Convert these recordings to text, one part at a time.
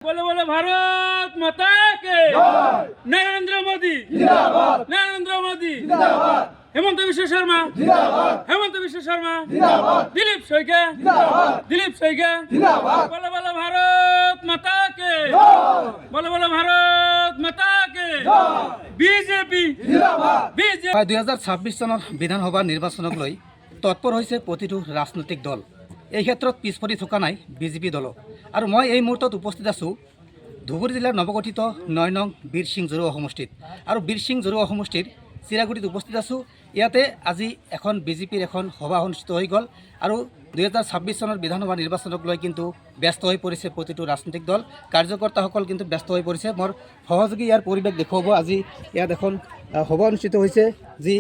बोले बोले भारत माता के नरेंद्र मोदी नरेंद्र मोदी हेमंत विश्व शर्मा हेमंत विश्व शर्मा दिलीप सोइके बोले बोले भारत माता के बोले भारत माता के बीजेपी 2026 চনৰ বিধানসভা নিৰ্বাচনক লৈ তৎপৰ হৈছে প্ৰতিটো ৰাজনৈতিক দল। এই ক্ষেত্ৰত পিছ পৰি থকা নাই বিজেপি দল। আৰু মই এই মুহূৰ্তত উপস্থিত আছোঁ ধুবুৰী জিলাৰ নৱগঠিত 9 নং বীৰ সিং জৰুৱা সমষ্টিত। আৰু বীৰ সিং জৰুৱা সমষ্টিৰ চিৰাগুটিত উপস্থিত আছোঁ। ইয়াতে আজি এখন বিজেপিৰ এখন সভা অনুষ্ঠিত হৈ গ'ল। আৰু 2026 চনৰ বিধানসভা নিৰ্বাচনক লৈ কিন্তু ব্যস্ত হৈ পৰিছে প্ৰতিটো ৰাজনৈতিক দল, কাৰ্যকৰ্তাসকল কিন্তু ব্যস্ত হৈ পৰিছে। মোৰ সহযোগী ইয়াৰ পৰিৱেশ দেখুৱাব। আজি ইয়াত এখন সভা অনুষ্ঠিত হৈছে যি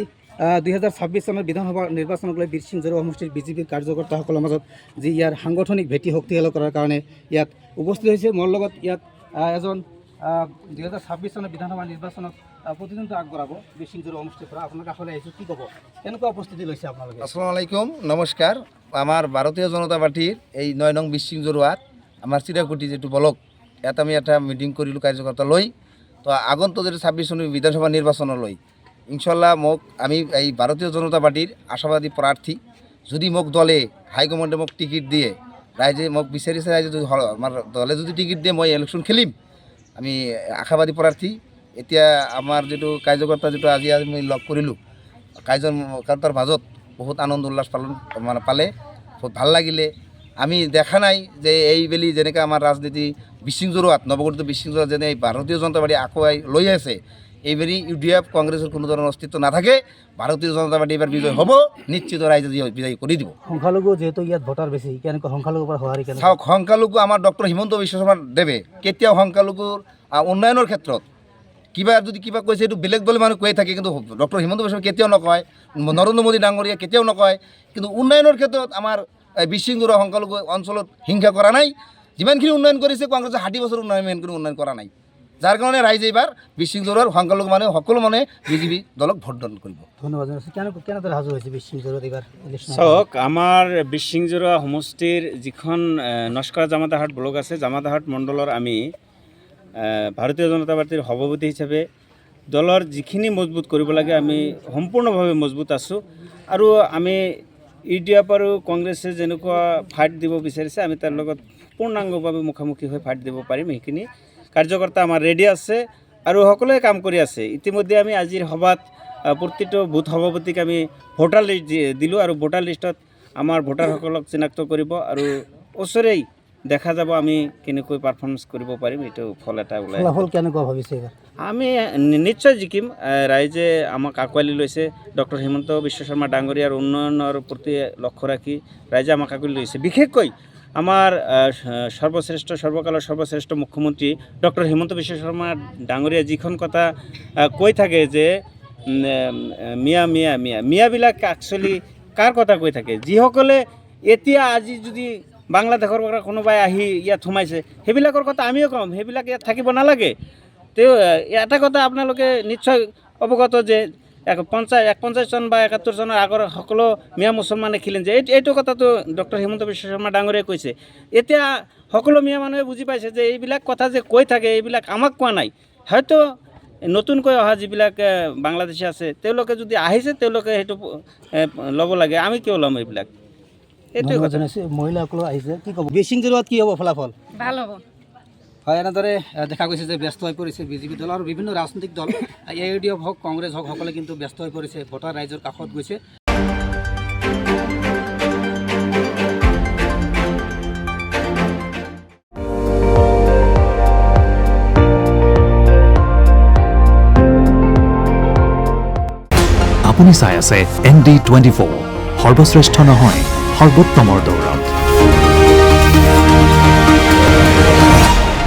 2026 চনৰ বিধানসভা নিৰ্বাচনক লৈ বীৰ সিং জৰুৱা সমষ্টিৰ বিজেপিৰ কাৰ্যকৰ্তাসকলৰ মাজত যি ইয়াৰ সাংগঠনিক ভেটি শক্তিশাল কৰাৰ কাৰণে ইয়াত উপস্থিত হৈছে। মোৰ লগত ইয়াত এজন 2026 চনৰ বিধানসভা নিৰ্বাচনত প্ৰতিদ্বন্দ্বিতা আগবঢ়াব বীৰ সিং জৰুৱা সমষ্টিৰ পৰা। আপোনাৰ কাষলৈ আহিছোঁ, কি ক'ব, কেনেকুৱা উপস্থিতি লৈছে আপোনালোকে? আসসালামু আলাইকুম, নমস্কাৰ। আমাৰ ভাৰতীয় জনতা পাৰ্টিৰ এই 9 নং বীৰ সিং জৰুৱাত আমাৰ চিৰাকুটি যিটো ব্লক, ইয়াত আমি এটা মিটিং কৰিলোঁ কাৰ্যকৰ্তা লৈ। তো আগন্তুক যদি 26 চনৰ বিধানসভা নিৰ্বাচনলৈ ইনশাল্লাহ আমি এই ভাৰতীয় জনতা পাৰ্টিৰ আশাবাদী প্ৰাৰ্থী, যদি মোক দলে হাইকমাণ্ডে মোক টিকিট দিয়ে, ৰাইজে মোক বিচাৰিছে, ৰাইজে যদি আমাৰ দলে যদি টিকিট দিয়ে মই ইলেকশ্যন খেলিম। আমি আশাবাদী প্ৰাৰ্থী। এতিয়া আমাৰ যিটো কাৰ্যকৰ্তা আজি আমি লগ কৰিলোঁ, কাৰ্যকৰ্তাৰ মাজত বহুত আনন্দ উল্লাস পালে, বহুত ভাল লাগিলে। আমি দেখা নাই যে এইবেলি যেনেকৈ আমাৰ ৰাজনীতি বীৰ সিং জৰুৱাত নৱগঠিত বীৰ সিং জৰুৱাত যেনে ভাৰতীয় জনতা পাৰ্টি আগুৱাই লৈ আছে, এইবাৰী UDF কংগ্ৰেছৰ কোনো ধৰণৰ অস্তিত্ব নাথাকে। ভাৰতীয় জনতা পাৰ্টি এইবাৰ বিজয় হ'ব, নিশ্চিত ৰাইজে বিজয় কৰি দিব। সংখ্যালঘু যিহেতু ইয়াত ভোটাৰ বেছি, কেনেকুৱা সংখ্যালঘুৰ পৰা সঁহাৰি কেনেকুৱা? চাওক, সংখ্যালঘু আমাৰ ডক্টৰ হিমন্ত বিশ্ব শৰ্মা দেৱে কেতিয়াও সংখ্যালঘুৰ উন্নয়নৰ ক্ষেত্ৰত যদি কিবা কৈছে এইটো বেলেগ দলে মানুহ কৈ থাকে, কিন্তু ডক্টৰ হিমন্ত বিশ্ব শৰ্মা কেতিয়াও নকয়, নৰেন্দ্ৰ মোদী ডাঙৰীয়া কেতিয়াও নকয়। কিন্তু উন্নয়নৰ ক্ষেত্ৰত আমাৰ বীৰ সিং জৰুৱা সংখ্যালঘু অঞ্চলত হিংসা কৰা নাই। যিমানখিনি উন্নয়ন কৰিছে কংগ্ৰেছে 60 বছৰ উন্নয়ন কৰা নাই। যাৰ কাৰণে ৰাইজে এইবাৰ বীৰ সিং জৰুৱাৰ সংখ্যালঘু মানুহে সকলো মানুহে বিজেপি দলক ভোটদান কৰিব। ধন্যবাদ জনাইছোঁ। কেনেদৰে সাজু হৈছে বীৰ সিং জৰুৱাত এইবাৰ ইলেকশ্যন? চাওক, আমাৰ বীৰ সিং জৰুৱা সমষ্টিৰ যিখন নস্কৰ জামাতাহাট ব্লক আছে, জামাতাহাট মণ্ডলৰ আমি ভাৰতীয় জনতা পাৰ্টিৰ সভাপতি হিচাপে দলৰ যিখিনি মজবুত কৰিব লাগে আমি সম্পূৰ্ণভাৱে মজবুত আছোঁ। আৰু আমি UDF আৰু কংগ্ৰেছে যেনেকুৱা ফাইট দিব বিচাৰিছে, আমি তাৰ লগত পূৰ্ণাংগভাৱে মুখামুখি হৈ ফাইট দিব পাৰিম। সেইখিনি কাৰ্যকৰ্তা আমাৰ ৰেডি আছে আৰু সকলোৱে কাম কৰি আছে। ইতিমধ্যে আমি আজিৰ সভাত প্ৰতিটো বুথ সভাপতিক আমি ভোটাৰ লিষ্ট দিলোঁ আৰু ভোটাৰ লিষ্টত আমাৰ ভোটাৰসকলক চিনাক্ত কৰিব আৰু ওচৰেই দেখা যাব আমি কেনেকৈ পাৰফৰ্মেঞ্চ কৰিব পাৰিম। এইটো ফল এটা ওলাই। ফলাফল কেনেকুৱা ভাবিছে এইবাৰ? আমি নিশ্চয় জিকিম। ৰাইজে আমাক আঁকোৱালি লৈছে। ডক্টৰ হিমন্ত বিশ্ব শৰ্মা ডাঙৰীয়াৰ উন্নয়নৰ প্ৰতি লক্ষ্য ৰাখি ৰাইজে আমাক আঁকোৱালি লৈছে। বিশেষকৈ আমাৰ সৰ্বকালৰ সৰ্বশ্ৰেষ্ঠ মুখ্যমন্ত্ৰী ডক্টৰ হিমন্ত বিশ্ব শৰ্মা ডাঙৰীয়া যিখন কথা কৈ থাকে যে মিয়াবিলাক একচুৱেলি কাৰ কথা কৈ থাকে? যিসকলে এতিয়া আজি যদি বাংলাদেশৰ পৰা কোনোবাই আহি ইয়াত সোমাইছে, সেইবিলাকৰ কথা আমিও ক'ম, সেইবিলাক ইয়াত থাকিব নালাগে। তেওঁ এটা কথা আপোনালোকে নিশ্চয় অৱগত যে 51 চন বা 71 চনৰ আগৰ সকলো মিয়া মুছলমানে খিলেন যে এইটো কথাটো ডক্টৰ হিমন্ত বিশ্ব শৰ্মা ডাঙৰীয়াই কৈছে। এতিয়া সকলো মিয়া মানুহে বুজি পাইছে যে এইবিলাক কথা যে কৈ থাকে এইবিলাক আমাক কোৱা নাই। হয়তো নতুনকৈ অহা যিবিলাক বাংলাদেশী আছে তেওঁলোকে যদি আহিছে তেওঁলোকে সেইটো ল'ব লাগে, আমি কিয় ল'ম এইবিলাক? এইটোৱে কথা। মহিলাসকলো আহিছে, কি ক'ব? বীৰ সিং জৰুৱাত কি হ'ব ফলাফল? ভাল হ'ব। হয়, এনেদৰে দেখা গৈছে যে ব্যস্ত হৈ পৰিছে বিজেপি দল আৰু বিভিন্ন ৰাজনৈতিক দল, UDF হওক কংগ্ৰেছ হওক, সকলে কিন্তু ব্যস্ত হৈ পৰিছে, ভোটাৰ ৰাইজৰ কাষত গৈছে। আপুনি চাই আছে ND24, সৰ্বশ্ৰেষ্ঠ নহয় সৰ্বোত্তমৰ দৌৰত।